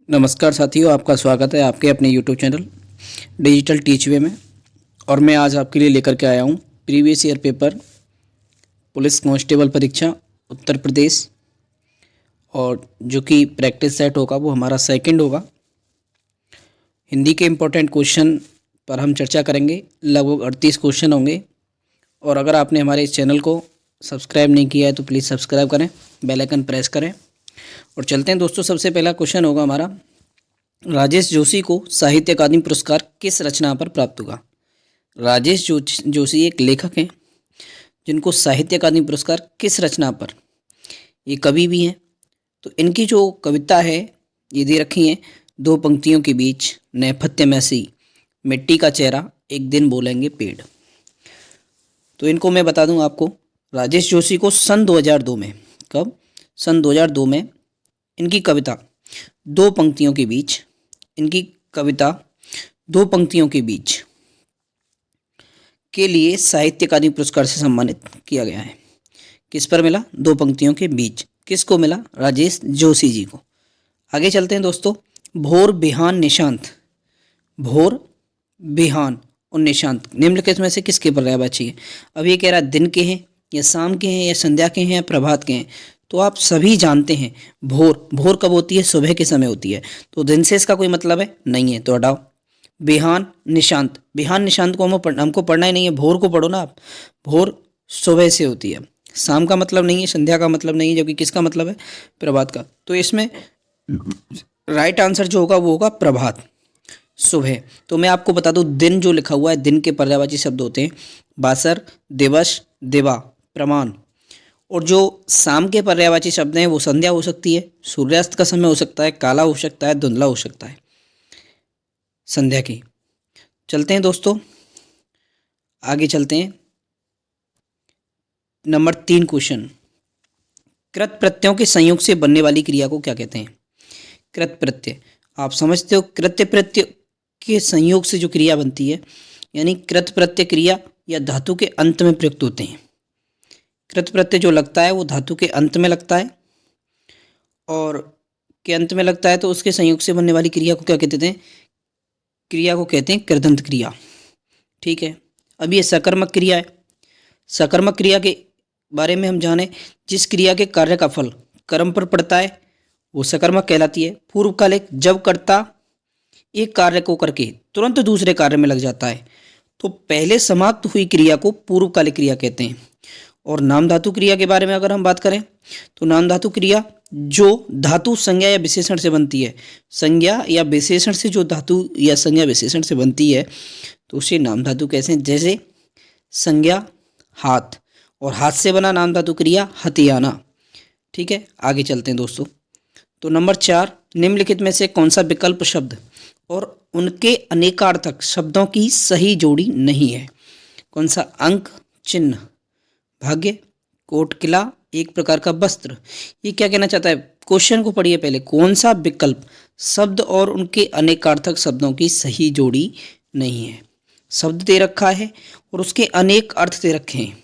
नमस्कार साथियों, आपका स्वागत है आपके अपने यूट्यूब चैनल डिजिटल टीचवे में। और मैं आज आपके लिए लेकर के आया हूँ previous year paper police constable परीक्षा उत्तर प्रदेश, और जो कि प्रैक्टिस सेट होगा वो हमारा सेकंड होगा। हिंदी के इम्पोर्टेंट क्वेश्चन पर हम चर्चा करेंगे। लगभग 38 क्वेश्चन होंगे। और अगर आपने हमारे इस चैनल को सब्सक्राइब नहीं किया है तो प्लीज़ सब्सक्राइब करें, बेल आइकन प्रेस करें। और चलते हैं दोस्तों। सबसे पहला क्वेश्चन होगा हमारा, राजेश जोशी को साहित्य अकादमी पुरस्कार किस रचना पर प्राप्त हुआ। राजेश जोशी एक लेखक हैं जिनको साहित्य अकादमी पुरस्कार किस रचना पर, ये कवि भी हैं। तो इनकी जो कविता है ये दे रखी है, दो पंक्तियों के बीच नैपथ्य में सी मिट्टी का चेहरा एक दिन बोलेंगे पेड़। तो इनको मैं बता दूं आपको, राजेश जोशी को सन 2002 में, कब, सन 2002 में इनकी कविता दो पंक्तियों के बीच, इनकी कविता दो पंक्तियों के बीच के लिए साहित्य अकादमी पुरस्कार से सम्मानित किया गया है। किस पर मिला? दो पंक्तियों के बीच। किसको मिला? राजेश जोशी जी को। आगे चलते हैं दोस्तों। भोर बिहान निशांत, भोर बिहान और निशांत निम्नलिखित में से किसके पर्यायवाची है? अब ये कह रहा है दिन के हैं या शाम के हैं या संध्या के हैं या प्रभात के हैं। तो आप सभी जानते हैं भोर, भोर कब होती है? सुबह के समय होती है। तो दिन से इसका कोई मतलब है नहीं है, तो हटाओ। बिहान निशांत, बिहान निशांत को हमको पढ़ना ही नहीं है, भोर को पढ़ो ना आप। भोर सुबह से होती है, शाम का मतलब नहीं है, संध्या का मतलब नहीं है, जबकि किसका मतलब है? प्रभात का। तो इसमें राइट आंसर जो होगा वो होगा प्रभात, सुबह। तो मैं आपको बता दूं, दिन जो लिखा हुआ है, दिन के पर्यायवाची शब्द होते हैं बासर, दिवस, दिवा, प्रमाण। और जो शाम के पर्यायवाची शब्द हैं वो संध्या हो सकती है, सूर्यास्त का समय हो सकता है, काला हो सकता है, धुंधला हो सकता है, संध्या की। चलते हैं दोस्तों, आगे चलते हैं। नंबर 3 क्वेश्चन, कृत प्रत्ययों के संयोग से बनने वाली क्रिया को क्या कहते हैं? कृत प्रत्यय, आप समझते हो, कृत्य प्रत्यय के संयोग से जो क्रिया बनती है, यानी कृत प्रत्यय क्रिया या धातु के अंत में प्रयुक्त होते हैं। कृत प्रत्यय जो लगता है वो धातु के अंत में लगता है, और के अंत में लगता है, तो उसके संयोग से बनने वाली क्रिया को क्या कहते हैं? क्रिया को कहते हैं कृदंत क्रिया। ठीक है। अब ये सकर्मक क्रिया है। सकर्मक क्रिया के बारे में हम जाने, जिस क्रिया के कार्य का फल कर्म पर पड़ता है वो सकर्मक कहलाती है। पूर्व कालिक, जब कर्ता एक कार्य को करके तुरंत दूसरे कार्य में लग जाता है तो पहले समाप्त हुई क्रिया को पूर्व कालिक क्रिया कहते हैं। और नाम धातु क्रिया के बारे में अगर हम बात करें तो नाम धातु क्रिया जो धातु संज्ञा या विशेषण से बनती है, संज्ञा या विशेषण से जो धातु या संज्ञा विशेषण से बनती है तो उसे नाम धातु कहते हैं। जैसे संज्ञा हाथ, और हाथ से बना नाम धातु क्रिया हथियाना। ठीक है, आगे चलते हैं दोस्तों। तो नंबर 4, निम्नलिखित में से कौन सा विकल्प शब्द और उनके अनेकार्थक शब्दों की सही जोड़ी नहीं है? कौन सा? अंक, चिन्ह, भाग्य, कोट, किला, एक प्रकार का वस्त्र। ये क्या कहना चाहता है? क्वेश्चन को पढ़िए पहले। कौन सा विकल्प शब्द और उनके अनेकार्थक शब्दों की सही जोड़ी नहीं है? शब्द दे रखा है और उसके अनेक अर्थ दे रखे हैं,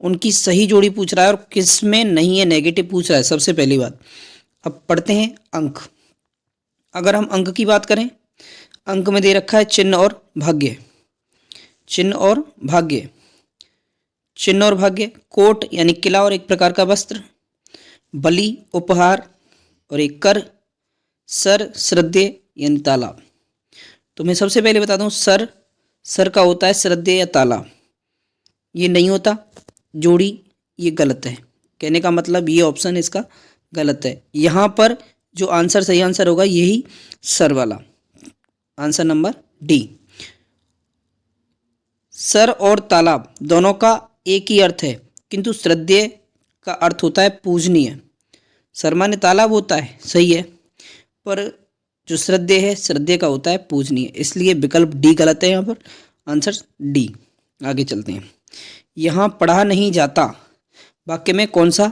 उनकी सही जोड़ी पूछ रहा है, और किस में नहीं है, नेगेटिव पूछ रहा है। सबसे पहली बात, अब पढ़ते हैं अंक। अगर हम अंक की बात करें, अंक में दे रखा है चिन्ह और भाग्य, चिन्ह और भाग्य, चिन्ह और भाग्य, कोट यानी किला और एक प्रकार का वस्त्र, बलि उपहार और एक कर, सर श्रद्धेय यानी ताला। तो मैं सबसे पहले बता दूं, सर का होता है श्रद्धेय या ताला, ये नहीं होता जोड़ी, ये गलत है। कहने का मतलब ये ऑप्शन इसका गलत है। यहाँ पर जो आंसर, सही आंसर होगा यही सर वाला, आंसर नंबर डी। सर और तालाब दोनों का एक ही अर्थ है, किंतु श्रद्धेय का अर्थ होता है पूजनीय। सर माने तालाब होता है, सही है, पर जो श्रद्धेय है, श्रद्धेय का होता है पूजनीय, इसलिए विकल्प डी गलत है। यहाँ पर आंसर डी। आगे चलते हैं। यहाँ पढ़ा नहीं जाता वाक्य में कौन सा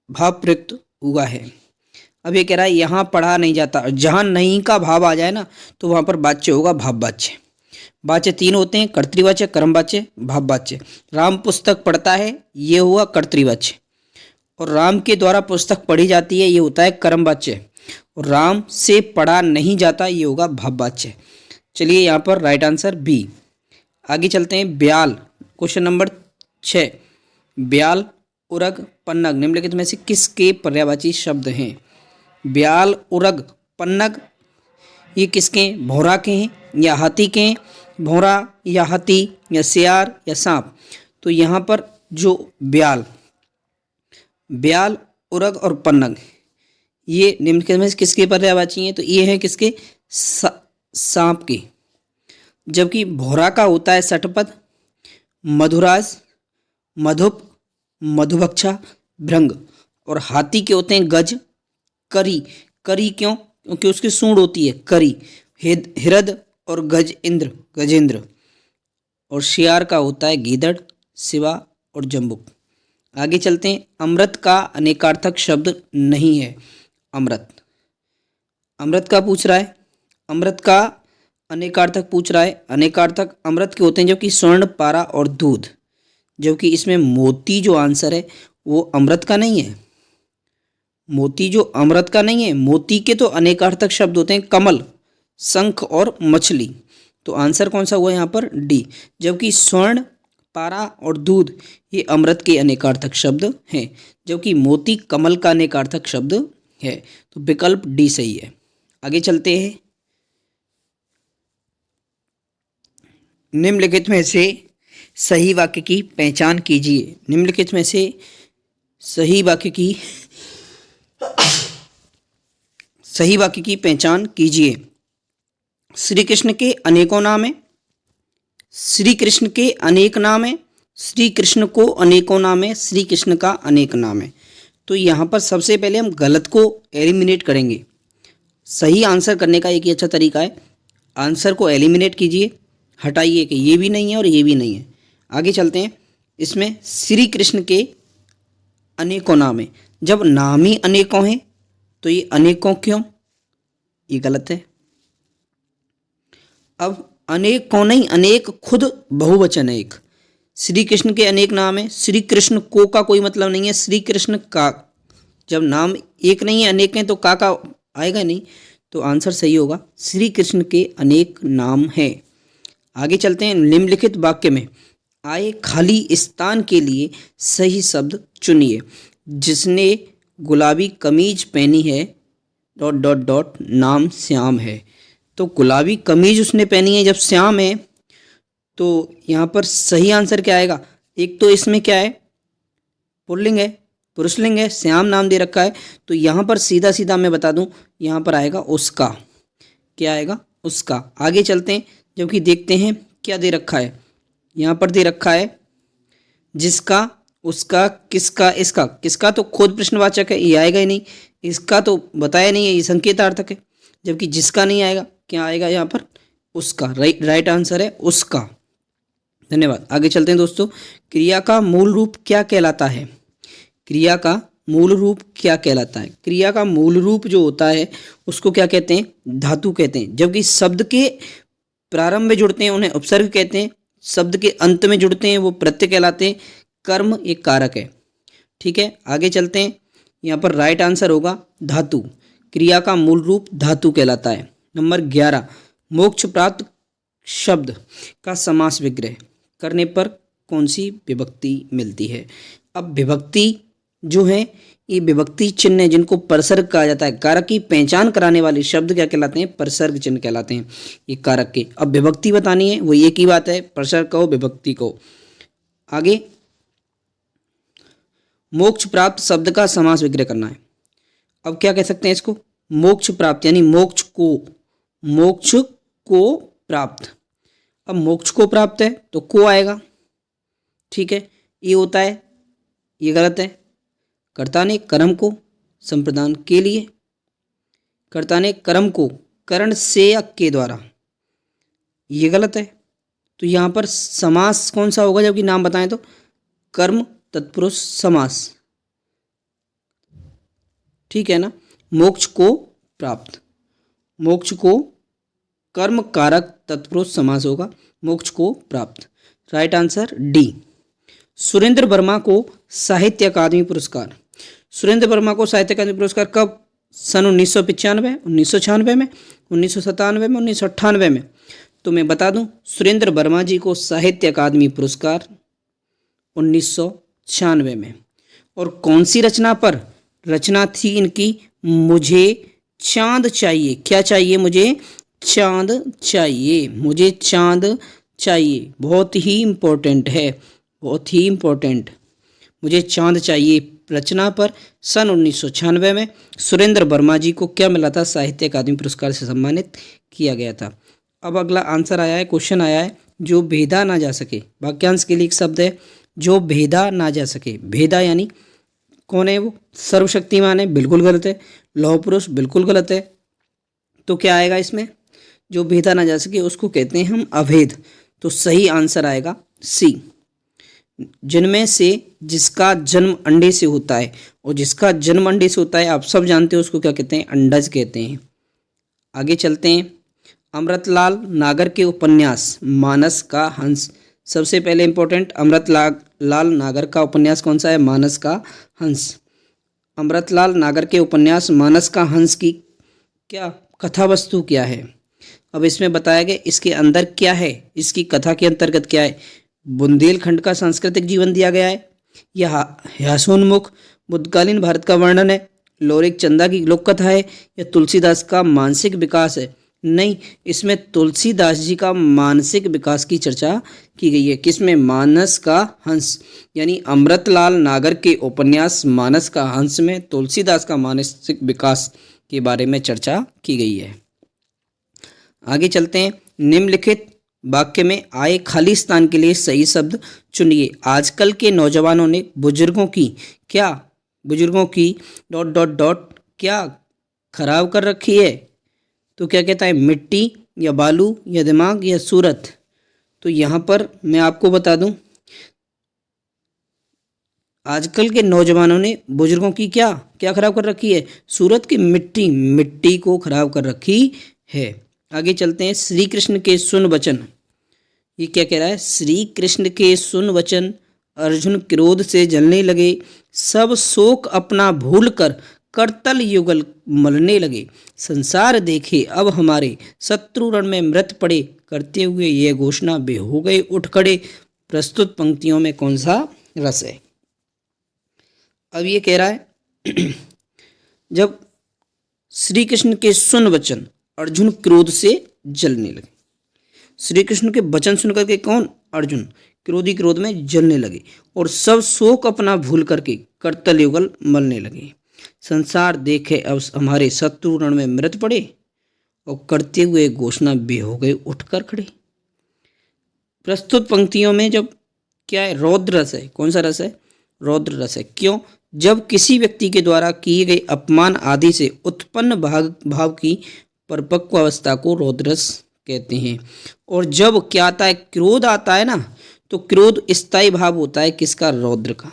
भाव प्रयुक्त हुआ है? अब ये कह रहा है यहाँ पढ़ा नहीं जाता, जहाँ नहीं का भाव आ जाए ना तो वहाँ पर वाच्य होगा भाववाच्य। वाच्य 3 होते हैं, कर्तृवाच्य, कर्मवाच्य, भाववाच्य। राम पुस्तक पढ़ता है, ये हुआ कर्तृवाच्य, और राम के द्वारा पुस्तक पढ़ी जाती है, ये होता है कर्मवाच्य। और राम से पढ़ा नहीं जाता, ये होगा भाववाच्य। चलिए यहाँ पर राइट आंसर बी। आगे चलते हैं, ब्याल, क्वेश्चन नंबर 6। ब्याल, उरग, पन्नग निम्नलिखित में से किसके पर्यायवाची शब्द हैं? ब्याल, उरग, पन्नग, ये किसके हैं? भौरा के हैं या हाथी के हैं? भौरा या हाथी या सियार या सांप? तो यहाँ पर जो ब्याल, ब्याल, उरग और पन्नग, ये निम्नलिखित में से किसके पर्यायवाची हैं? तो ये हैं किसके? सांप के। जबकि भौरा का होता है षटपद, मधुराज, मधुप, मधुभक्षा, भृंग, और हाथी के होते हैं गज, करी। करी क्यों? क्योंकि उसकी सूंड होती है करी। हिरद और गजेंद्र, गजेंद्र, और शियार का होता है गीदड़, शिवा और जम्बुक। आगे चलते हैं, अमृत का अनेकार्थक शब्द नहीं है। अमृत, अमृत का पूछ रहा है, अमृत का अनेकार्थक पूछ रहा है। अनेकार्थक अमृत के होते हैं जबकि स्वर्ण, पारा और दूध, जबकि इसमें मोती जो आंसर है वो अमृत का नहीं है। मोती जो अमृत का नहीं है, मोती के तो अनेकार्थक शब्द होते हैं कमल, शंख और मछली। तो आंसर कौन सा हुआ यहाँ पर? डी। जबकि स्वर्ण, पारा और दूध ये अमृत के अनेकार्थक शब्द हैं, जबकि मोती कमल का अनेकार्थक शब्द है। तो विकल्प डी सही है। आगे चलते हैं, निम्नलिखित में से सही वाक्य की पहचान कीजिए। निम्नलिखित में से सही वाक्य की पहचान कीजिए। श्री कृष्ण के अनेकों नाम है, श्री कृष्ण के अनेक नाम है, श्री कृष्ण को अनेकों नाम है, श्री कृष्ण का अनेक नाम है। तो यहाँ पर सबसे पहले हम गलत को एलिमिनेट करेंगे। सही आंसर करने का एक ही अच्छा तरीका है, आंसर को एलिमिनेट कीजिए, हटाइए कि ये भी नहीं है और ये भी नहीं है। आगे चलते हैं, इसमें श्री कृष्ण के अनेकों नाम है। जब नाम ही अनेकों हैं तो ये अनेकों क्यों? ये गलत है। अब अनेक कौन नहीं, अनेक खुद बहुवचन है एक। श्री कृष्ण के अनेक नाम है, श्री कृष्ण को का कोई मतलब नहीं है, श्री कृष्ण का। जब नाम एक नहीं है अनेक हैं तो का आएगा नहीं। तो आंसर सही होगा, श्री कृष्ण के अनेक नाम हैं। आगे चलते हैं, निम्नलिखित वाक्य में आए खाली स्थान के लिए सही शब्द चुनिए। जिसने गुलाबी कमीज पहनी है ... नाम श्याम है। तो गुलाबी कमीज उसने पहनी है जब श्याम है, तो यहाँ पर सही आंसर क्या आएगा? एक तो इसमें क्या है, पुल्लिंग है, पुरुषलिंग है, श्याम नाम दे रखा है। तो यहाँ पर सीधा सीधा मैं बता दूं, यहाँ पर आएगा उसका। क्या आएगा? उसका। आगे चलते हैं, जबकि देखते हैं क्या दे रखा है। यहाँ पर दे रखा है जिसका, उसका, किसका, इसका। किसका तो खुद प्रश्नवाचक है, ये आएगा ही नहीं। इसका तो बताया नहीं है, ये संकेतार्थक है। जबकि जिसका नहीं आएगा, क्या आएगा यहाँ पर? उसका। राइट आंसर है उसका। धन्यवाद। आगे चलते हैं दोस्तों, क्रिया का मूल रूप क्या कहलाता है? क्रिया का मूल रूप क्या कहलाता है? क्रिया का मूल रूप जो होता है उसको क्या कहते हैं? धातु कहते हैं। जबकि शब्द के प्रारंभ में जुड़ते हैं उन्हें उपसर्ग कहते हैं, शब्द के अंत में जुड़ते हैं वो प्रत्यय कहलाते हैं। कर्म एक कारक है। ठीक है, आगे चलते हैं। यहाँ पर राइट आंसर होगा धातु। क्रिया का मूल रूप धातु कहलाता है। नंबर 11, मोक्ष प्राप्त शब्द का समास विग्रह करने पर कौन सी विभक्ति मिलती है? अब विभक्ति जो है ये विभक्ति चिन्ह है जिनको परसर्ग कहा जाता है। कारक की पहचान कराने वाले शब्द क्या कहलाते हैं? परसर्ग चिन्ह कहलाते हैं ये कारक के। अब विभक्ति बतानी है, वो एक ही बात है, परसर्ग कहो विभक्ति कहो। आगे, मोक्ष प्राप्त शब्द का समास विग्रह करना है। अब क्या कह सकते हैं इसको? मोक्ष प्राप्त यानी मोक्ष को प्राप्त। अब मोक्ष को प्राप्त है तो को आएगा। ठीक है, ये होता है, ये गलत है। कर्ता ने कर्म को संप्रदान के लिए, कर्ता ने कर्म को करण से या के द्वारा, ये गलत है। तो यहाँ पर समास कौन सा होगा? जबकि नाम बताएं तो कर्म तत्पुरुष समास। ठीक है ना, मोक्ष को प्राप्त, मोक्ष को कर्म कारक तत्पुरुष समास होगा, मोक्ष को प्राप्त। Right answer D. Surendra Verma को साहित्य अकादमी पुरस्कार, सुरेंद्र वर्मा को साहित्य अकादमी पुरस्कार कब सन 1995, 1996 में, 1997 में, 1998 में? तो मैं बता दूं, सुरेंद्र वर्मा जी को साहित्य अकादमी पुरस्कार 1996 में। और कौन सी रचना पर? रचना थी इनकी मुझे चांद चाहिए। क्या चाहिए? मुझे चांद चाहिए। मुझे चांद चाहिए बहुत ही इम्पोर्टेंट है, बहुत ही इम्पोर्टेंट। मुझे चांद चाहिए रचना पर सन 1996 में सुरेंद्र वर्मा जी को क्या मिला था? साहित्य अकादमी पुरस्कार से सम्मानित किया गया था। अब अगला आंसर आया है, क्वेश्चन आया है, जो भेदा ना जा सके। वाक्यांश के लिए एक शब्द है, जो भेदा ना जा सके। भेदा यानी कौन है वो? सर्वशक्तिमान है, बिल्कुल गलत है। लौह पुरुष, बिल्कुल गलत है। तो क्या आएगा इसमें? जो भेदा ना जा सके उसको कहते हैं हम अभेद। तो सही आंसर आएगा सी। जिनमें से जिसका जन्म अंडे से होता है, और जिसका जन्म अंडे से होता है आप सब जानते हो उसको क्या कहते हैं? अंडज कहते हैं। आगे चलते हैं। अमृतलाल नागर के उपन्यास मानस का हंस। सबसे पहले इंपॉर्टेंट, अमृतलाल नागर का उपन्यास कौन सा है? मानस का हंस। अमृतलाल नागर के उपन्यास मानस का हंस की क्या कथा वस्तु क्या है? अब इसमें बताया गया इसके अंदर क्या है, इसकी कथा के अंतर्गत क्या है। बुंदेलखंड का सांस्कृतिक जीवन दिया गया है, यह हास्योन्मुख बुद्धकालीन भारत का वर्णन है, लोरिक चंदा की लोक कथा है, या तुलसीदास का मानसिक विकास है? नहीं, इसमें तुलसीदास जी का मानसिक विकास की चर्चा की गई है। किसमें? मानस का हंस, यानी अमृतलाल नागर के उपन्यास मानस का हंस में तुलसीदास का मानसिक विकास के बारे में चर्चा की गई है। आगे चलते हैं। निम्नलिखित वाक्य में आए खाली स्थान के लिए सही शब्द चुनिए। आजकल के नौजवानों ने बुजुर्गों की डॉट डॉट डॉट क्या खराब कर रखी है? तो क्या कहता है? मिट्टी या बालू या दिमाग या सूरत? तो यहाँ पर मैं आपको बता दूं, आजकल के नौजवानों ने बुजुर्गों की क्या खराब कर रखी है? सूरत की मिट्टी को खराब कर रखी है। आगे चलते हैं। श्री कृष्ण के सुन वचन, ये क्या कह रहा है? श्री कृष्ण के सुन वचन, अर्जुन क्रोध से जलने लगे, सब शोक अपना भूल कर करतल युगल मलने लगे, संसार देखे अब हमारे शत्रु रण में मृत पड़े, करते हुए ये घोषणा बे हो गए उठ खड़े। प्रस्तुत पंक्तियों में कौन सा रस है? अब ये कह रहा है जब श्री कृष्ण के सुन वचन, अर्जुन क्रोध से जलने लगे। श्री कृष्ण के वचन सुनकर के कौन? अर्जुन क्रोधी क्रोध में जलने लगे, और सब शोक अपना भूल करके करतल युगल मलने लगे, संसार देखे अब हमारे शत्रु रण में मृत पड़े, और करते हुए घोषणा बे हो गए उठकर खड़े। प्रस्तुत पंक्तियों में जब क्या है? रौद्र रस है। कौन सा रस है? रौद्र रस है। क्यों? जब किसी व्यक्ति के द्वारा किए गए अपमान आदि से उत्पन्न भाव की परिपक्व अवस्था को रौद्र रस कहते हैं। और जब क्या आता है? क्रोध आता है ना, तो क्रोध स्थायी भाव होता है किसका? रौद्र का।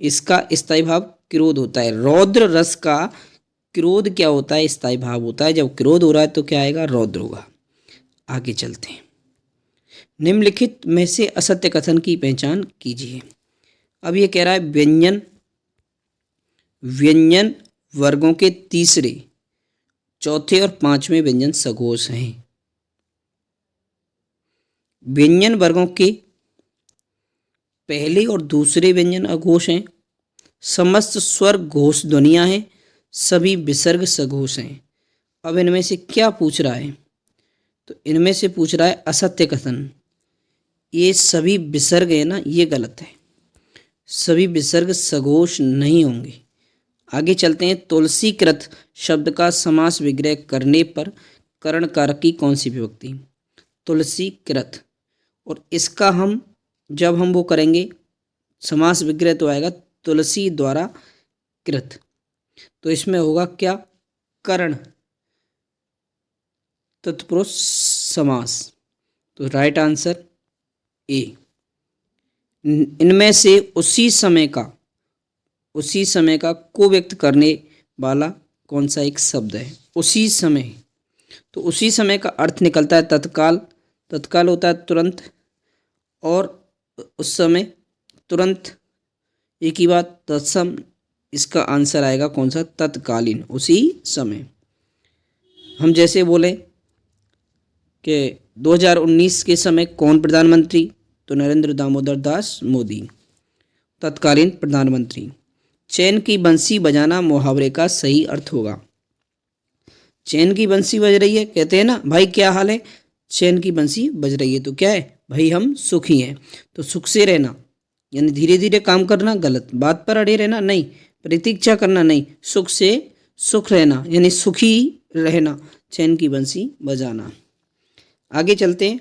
इसका स्थायी भाव क्रोध होता है। रौद्र रस का क्रोध क्या होता है? स्थायी भाव होता है। जब क्रोध हो रहा है तो क्या आएगा? रौद्र होगा। आगे चलते हैं। निम्नलिखित में से असत्य कथन की पहचान कीजिए। अब ये कह रहा है व्यंजन वर्गों के तीसरे, चौथे और पांचवें व्यंजन सघोष हैं। व्यंजन वर्गों के पहले और दूसरे व्यंजन अघोष हैं। समस्त स्वर घोष ध्वनियां हैं। सभी विसर्ग सघोष हैं। अब इनमें से क्या पूछ रहा है? तो इनमें से पूछ रहा है असत्य कथन। ये सभी विसर्ग है ना, ये गलत है। सभी विसर्ग सघोष नहीं होंगे। आगे चलते हैं। तुलसीकृत शब्द का समास विग्रह करने पर करण कारक की कौन सी विभक्ति? तुलसीकृत। और इसका जब हम वो करेंगे समास विग्रह तो आएगा तुलसी द्वारा कृत। तो इसमें होगा क्या? करण तत्पुरुष समास। तो राइट आंसर ए। इनमें से उसी समय का को व्यक्त करने वाला कौन सा एक शब्द है? उसी समय। तो उसी समय का अर्थ निकलता है तत्काल। तत्काल होता है तुरंत, और उस समय तुरंत एक ही बात। तत्सम इसका आंसर आएगा कौन सा? तत्कालीन, उसी समय। हम जैसे बोले कि 2019 के समय कौन प्रधानमंत्री? तो नरेंद्र दामोदर दास मोदी, तत्कालीन प्रधानमंत्री। चैन की बंसी बजाना मुहावरे का सही अर्थ होगा। चैन की बंसी बज रही है, कहते हैं ना भाई क्या हाल है, चैन की बंसी बज रही है, तो क्या है भाई, हम सुखी हैं। तो सुख से रहना यानी धीरे धीरे काम करना, गलत बात पर अड़े रहना नहीं, प्रतीक्षा करना नहीं, सुख से सुख रहना यानी सुखी रहना, चैन की बंसी बजाना। आगे चलते हैं,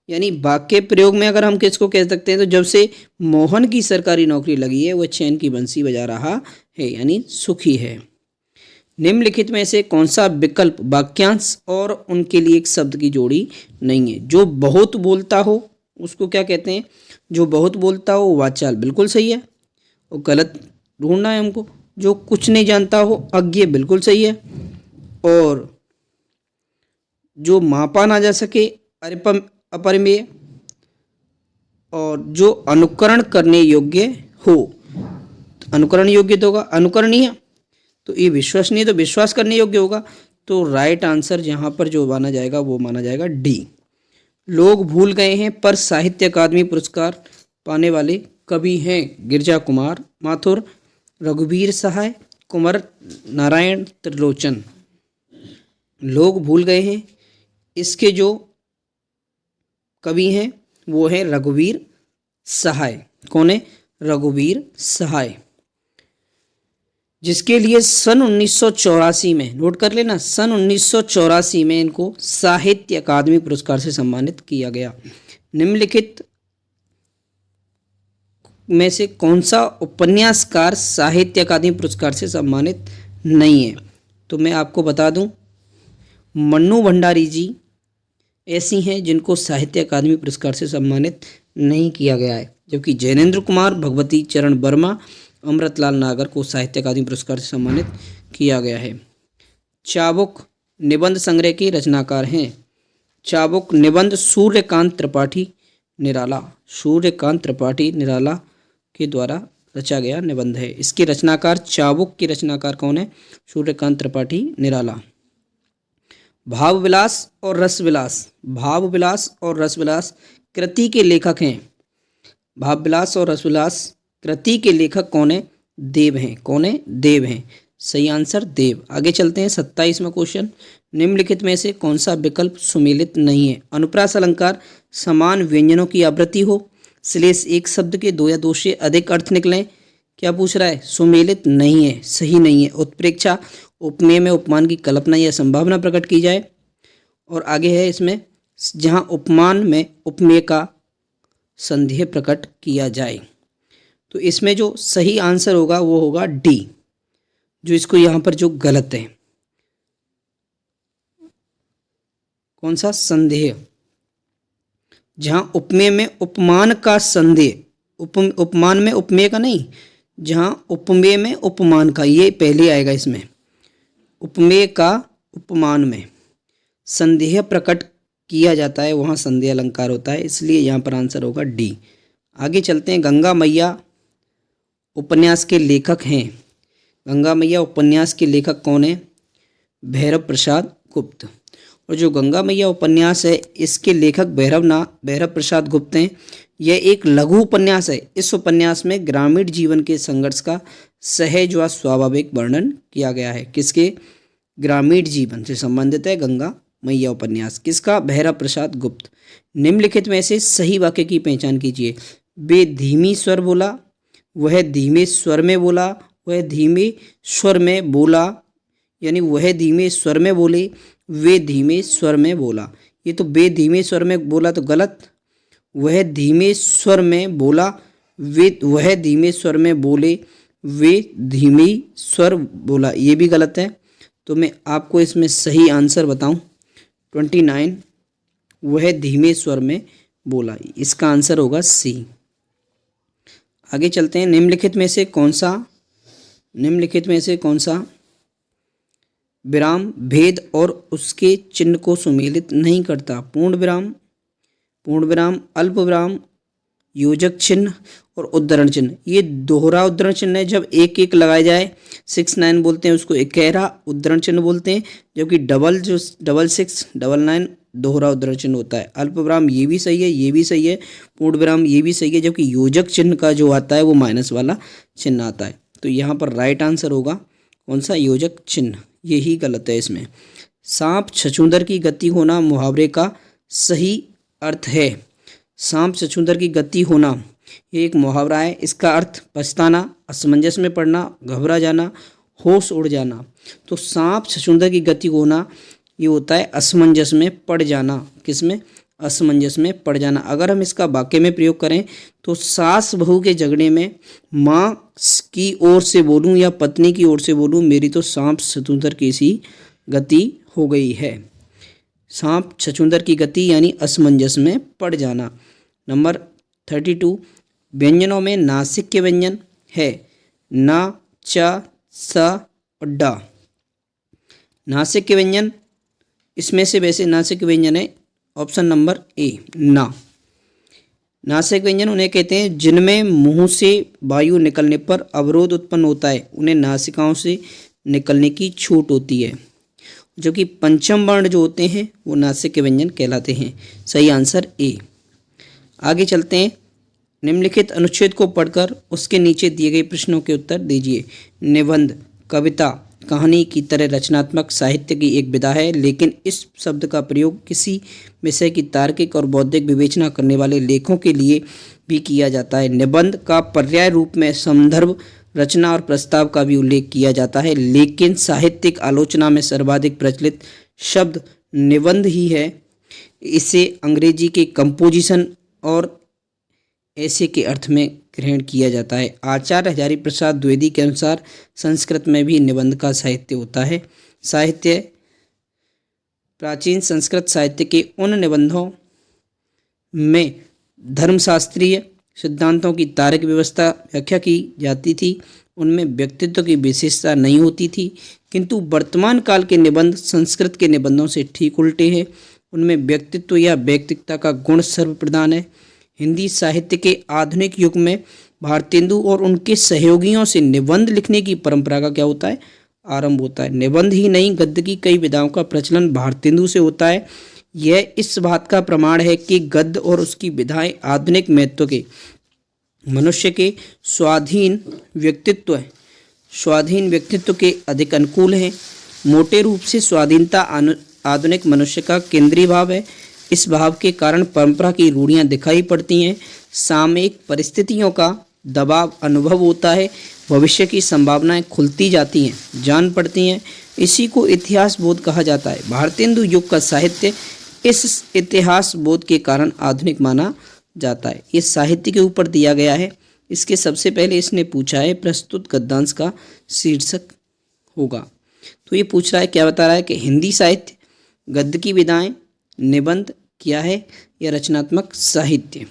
यानी वाक्य प्रयोग में अगर हम किसको कह सकते हैं, तो जब से मोहन की सरकारी नौकरी लगी है वह चैन की बंसी बजा रहा है यानी सुखी है। निम्नलिखित में से कौन सा विकल्प वाक्यांश और उनके लिए एक शब्द की जोड़ी नहीं है? जो बहुत बोलता हो उसको क्या कहते हैं? जो बहुत बोलता हो वाचाल, बिल्कुल सही है, और गलत ढूंढना है हमको। जो कुछ नहीं जानता हो अज्ञेय, बिल्कुल सही है, और जो मापा ना जा सके अपरिमेय, और जो अनुकरण करने योग्य हो, तो अनुकरण योग्य तो होगा अनुकरणीय, तो ये विश्वसनीय तो विश्वास करने योग्य होगा। तो राइट आंसर जहाँ पर जो माना जाएगा वो माना जाएगा डी। लोग भूल गए हैं पर साहित्य अकादमी पुरस्कार पाने वाले कवि हैं गिरजा कुमार माथुर, रघुवीर सहाय, कुंवर नारायण त्रिलोचन। लोग भूल गए हैं, इसके जो कवि हैं वो है रघुवीर सहाय। कौन है? रघुवीर सहाय, जिसके लिए सन 1984 में, नोट कर लेना, सन 1984 में इनको साहित्य अकादमी पुरस्कार से सम्मानित किया गया। निम्नलिखित में से कौन सा उपन्यासकार साहित्य अकादमी पुरस्कार से सम्मानित नहीं है? तो मैं आपको बता दूं, मन्नू भंडारी जी ऐसी हैं जिनको साहित्य अकादमी पुरस्कार से सम्मानित नहीं किया गया है, जबकि जैनेन्द्र कुमार, भगवती चरण वर्मा, अमृतलाल नागर को साहित्य अकादमी पुरस्कार से सम्मानित किया गया है। चाबुक निबंध संग्रह के रचनाकार हैं। चाबुक निबंध सूर्यकांत त्रिपाठी निराला, सूर्यकांत त्रिपाठी निराला के द्वारा रचा गया निबंध है। इसके रचनाकार, चाबुक के रचनाकार कौन है? सूर्यकांत त्रिपाठी निराला। भाव विलास और रस विलास, भाव विलास और रस विलास कृति के लेखक हैं। भाव विलास और रस विलास कृति के लेखक कौन है? देव हैं। कौन है? देव हैं। सही आंसर देव। आगे चलते हैं 27वां क्वेश्चन। निम्नलिखित में से कौन सा विकल्प सुमेलित नहीं है? अनुप्रास अलंकार समान व्यंजनों की आवृत्ति हो, श्लेष एक शब्द के दो या दो से अधिक अर्थ निकलें। क्या पूछ रहा है? सुमेलित नहीं है, सही नहीं है। उत्प्रेक्षा उपमेय में उपमान की कल्पना या संभावना प्रकट की जाए। और आगे है इसमें जहाँ उपमान में उपमेय का संदेह प्रकट किया जाए। तो इसमें जो सही आंसर होगा वो होगा डी, जो इसको यहाँ पर जो गलत है। कौन सा? संदेह। जहाँ उपमेय में उपमान का संदेह, उपमान में उपमेय का नहीं, जहाँ उपमेय में उपमान का, ये पहले आएगा इसमें। उपमेय का उपमान में संदेह प्रकट किया जाता है, वहाँ संदेह अलंकार होता है, इसलिए यहाँ पर आंसर होगा डी। आगे चलते हैं। गंगा मैया उपन्यास के लेखक हैं। गंगा मैया उपन्यास के लेखक कौन है? भैरव प्रसाद गुप्त। और जो गंगा मैया उपन्यास है इसके लेखक भैरव प्रसाद गुप्त हैं। यह एक लघु उपन्यास है। इस उपन्यास में ग्रामीण जीवन के संघर्ष का सहज व स्वाभाविक वर्णन किया गया है। किसके? ग्रामीण जीवन से संबंधित है गंगा मैया उपन्यास। किसका? भैरव प्रसाद गुप्त। निम्नलिखित में से सही वाक्य की पहचान कीजिए। वे धीमी स्वर बोला, वह धीमे स्वर में बोला, वह धीमे स्वर में बोला, यानी वह धीमे स्वर में बोले, वे धीमे स्वर में बोला। ये तो वे धीमे स्वर में बोला तो गलत। वह धीमे स्वर में बोला, वह धीमे स्वर में बोले, वे धीमे स्वर बोला, ये भी गलत है। तो मैं आपको इसमें सही आंसर बताऊं, 29, वह धीमे स्वर में बोला, इसका आंसर होगा सी। आगे चलते हैं। निम्नलिखित में से कौन सा विराम भेद और उसके चिन्ह को सुमेलित नहीं करता? पूर्ण विराम, अल्प विराम, योजक चिन्ह और उद्धरण चिन्ह। ये दोहरा उद्धरण चिन्ह है, जब एक एक लगाया जाए 6 9 बोलते हैं उसको इकहरा उद्धरण चिन्ह बोलते हैं, जबकि डबल 6 9 दोहरा उद्धरण चिन्ह होता है। अल्प विराम ये भी सही है, ये भी सही है, पूर्ण विराम ये भी सही है, जबकि योजक चिन्ह का जो आता है वो माइनस वाला चिन्ह आता है। तो यहाँ पर राइट आंसर होगा कौन सा, योजक चिन्ह, यही गलत है इसमें। सांप छछूंदर की गति होना मुहावरे का सही अर्थ है। सांप छछूंदर की गति होना ये एक मुहावरा है, इसका अर्थ पछताना, असमंजस में पड़ना, घबरा जाना, होश उड़ जाना। तो सांप छछूंदर की गति होना ये होता है असमंजस में पड़ जाना। किसमें, असमंजस में पड़ जाना। अगर हम इसका वाक्य में प्रयोग करें तो सास बहू के झगड़े में माँ की ओर से बोलूं या पत्नी की ओर से बोलूं, मेरी तो सांप छछूंदर की सी गति हो गई है। सांप छछूंदर की गति यानी असमंजस में पड़ जाना। नंबर 32, व्यंजनों में नासिक के व्यंजन है ना, च, स और ड। नासिक के व्यंजन, इसमें से वैसे नासिक के व्यंजन है ऑप्शन नंबर ए, ना। नासिक व्यंजन उन्हें कहते हैं जिनमें मुंह से वायु निकलने पर अवरोध उत्पन्न होता है, उन्हें नासिकाओं से निकलने की छूट होती है। जो कि पंचम वर्ण जो होते हैं वो नासिक के व्यंजन कहलाते हैं। सही आंसर ए। आगे चलते हैं। निम्नलिखित अनुच्छेद को पढ़कर उसके नीचे दिए गए प्रश्नों के उत्तर दीजिए। निबंध कविता कहानी की तरह रचनात्मक साहित्य की एक विधा है, लेकिन इस शब्द का प्रयोग किसी विषय की तार्किक और बौद्धिक विवेचना करने वाले लेखों के लिए भी किया जाता है। निबंध का पर्याय रूप में संदर्भ, रचना और प्रस्ताव का भी उल्लेख किया जाता है, लेकिन साहित्यिक आलोचना में सर्वाधिक प्रचलित शब्द निबंध ही है। इसे अंग्रेजी के कंपोजिशन और ऐसे के अर्थ में ग्रहण किया जाता है। आचार्य हजारी प्रसाद द्विवेदी के अनुसार संस्कृत में भी निबंध का साहित्य होता है। साहित्य प्राचीन संस्कृत साहित्य के उन निबंधों में धर्मशास्त्रीय सिद्धांतों की तार्किक व्यवस्था व्याख्या की जाती थी, उनमें व्यक्तित्व की विशेषता नहीं होती थी। किंतु वर्तमान काल के निबंध संस्कृत के निबंधों से ठीक उल्टे हैं, उनमें व्यक्तित्व या व्यक्तिकता का गुण सर्वप्रधान है। हिंदी साहित्य के आधुनिक युग में भारतेंदु और उनके सहयोगियों से निबंध लिखने की परंपरा का क्या होता है, आरंभ होता है। निबंध ही नहीं, गद्य की कई विधाओं का प्रचलन भारतेंदु से होता है। यह इस बात का प्रमाण है कि गद्य और उसकी विधाएं आधुनिक महत्व के मनुष्य के स्वाधीन व्यक्तित्व के अधिक अनुकूल हैं। मोटे रूप से स्वाधीनता आधुनिक मनुष्य का केंद्रीय भाव है। इस भाव के कारण परंपरा की रूढ़ियां दिखाई पड़ती हैं, सामयिक परिस्थितियों का दबाव अनुभव होता है, भविष्य की संभावनाएं खुलती जाती हैं, जान पड़ती हैं। इसी को इतिहास बोध कहा जाता है। भारतेंदु युग का साहित्य इस इतिहास बोध के कारण आधुनिक माना जाता है। ये साहित्य के ऊपर दिया गया है। इसके सबसे पहले इसने पूछा है प्रस्तुत गद्यांश का शीर्षक होगा। तो ये पूछ रहा है, क्या बता रहा है कि हिंदी साहित्य गद्य की विधाएं, निबंध क्या है या रचनात्मक साहित्य।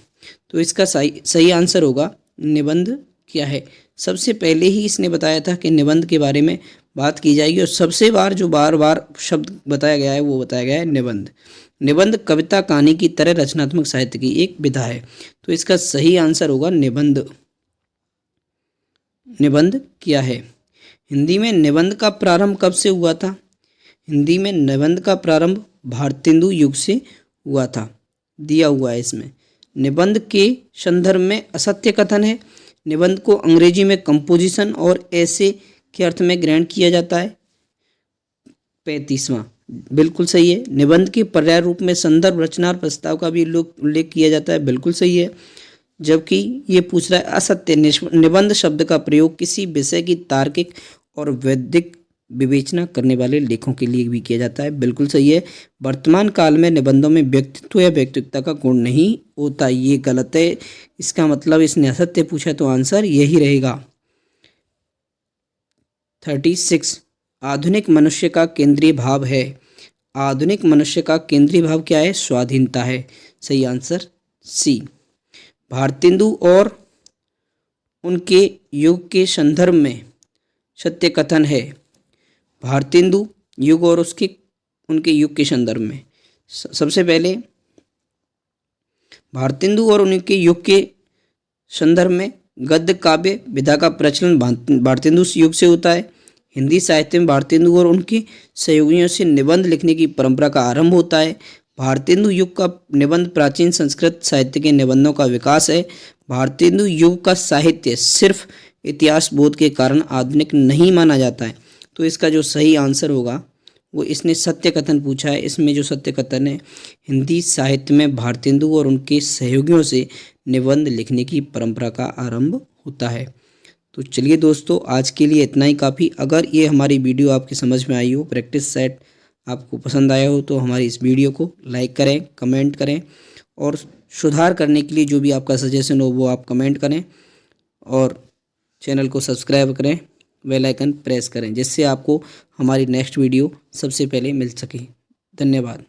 तो इसका सही आंसर होगा निबंध क्या है। सबसे पहले ही इसने बताया था कि निबंध के बारे में बात की जाएगी और सबसे बार बार शब्द बताया गया है वो बताया गया है निबंध। निबंध कविता कहानी की तरह रचनात्मक साहित्य की एक विधा है। तो इसका सही आंसर होगा निबंध। निबंध क्या है। हिंदी में निबंध का प्रारंभ कब से हुआ था। हिंदी में निबंध का प्रारंभ भारतेंदु युग से हुआ था, दिया हुआ है इसमें। निबंध के संदर्भ में असत्य कथन है। निबंध को अंग्रेजी में कंपोजिशन और ऐसे के अर्थ में ग्रहण किया जाता है। 35वां बिल्कुल सही है। निबंध के पर्याय रूप में संदर्भ, रचना और प्रस्ताव का भी उल्लेख किया जाता है, बिल्कुल सही है। जबकि ये पूछ रहा है असत्य, निबंध शब्द का प्रयोग किसी विषय की तार्किक और वैदिक विवेचना करने वाले लेखों के लिए भी किया जाता है, बिल्कुल सही है। वर्तमान काल में निबंधों में व्यक्तित्व या व्यक्तिकता का गुण नहीं होता, ये गलत है। इसका मतलब इसने असत्य पूछा तो आंसर यही रहेगा। 36 आधुनिक मनुष्य का केंद्रीय भाव है। आधुनिक मनुष्य का केंद्रीय भाव क्या है, स्वाधीनता है। सही आंसर सी। भारतेंदु और उनके युग के संदर्भ में सत्य कथन है। भारतेंदु युग और उनके युग के संदर्भ में सबसे पहले भारतेंदु और उनके युग के संदर्भ में गद्य काव्य विधा का प्रचलन भारतेंदु युग से होता है। हिंदी साहित्य में भारतेंदु और उनके सहयोगियों से निबंध लिखने की परंपरा का आरंभ होता है। भारतेंदु युग का निबंध प्राचीन संस्कृत साहित्य के निबंधों का विकास है। भारतेंदु युग का साहित्य सिर्फ इतिहास बोध के कारण आधुनिक नहीं माना जाता है। तो इसका जो सही आंसर होगा वो इसने सत्य कथन पूछा है। इसमें जो सत्य कथन है, हिंदी साहित्य में भारतेंदु और उनके सहयोगियों से निबंध लिखने की परंपरा का आरंभ होता है। तो चलिए दोस्तों, आज के लिए इतना ही काफ़ी। अगर ये हमारी वीडियो आपकी समझ में आई हो, प्रैक्टिस सेट आपको पसंद आया हो, तो हमारी इस वीडियो को लाइक करें, कमेंट करें और सुधार करने के लिए जो भी आपका सजेशन हो वो आप कमेंट करें और चैनल को सब्सक्राइब करें, बेल आइकन प्रेस करें, जिससे आपको हमारी नेक्स्ट वीडियो सबसे पहले मिल सके। धन्यवाद।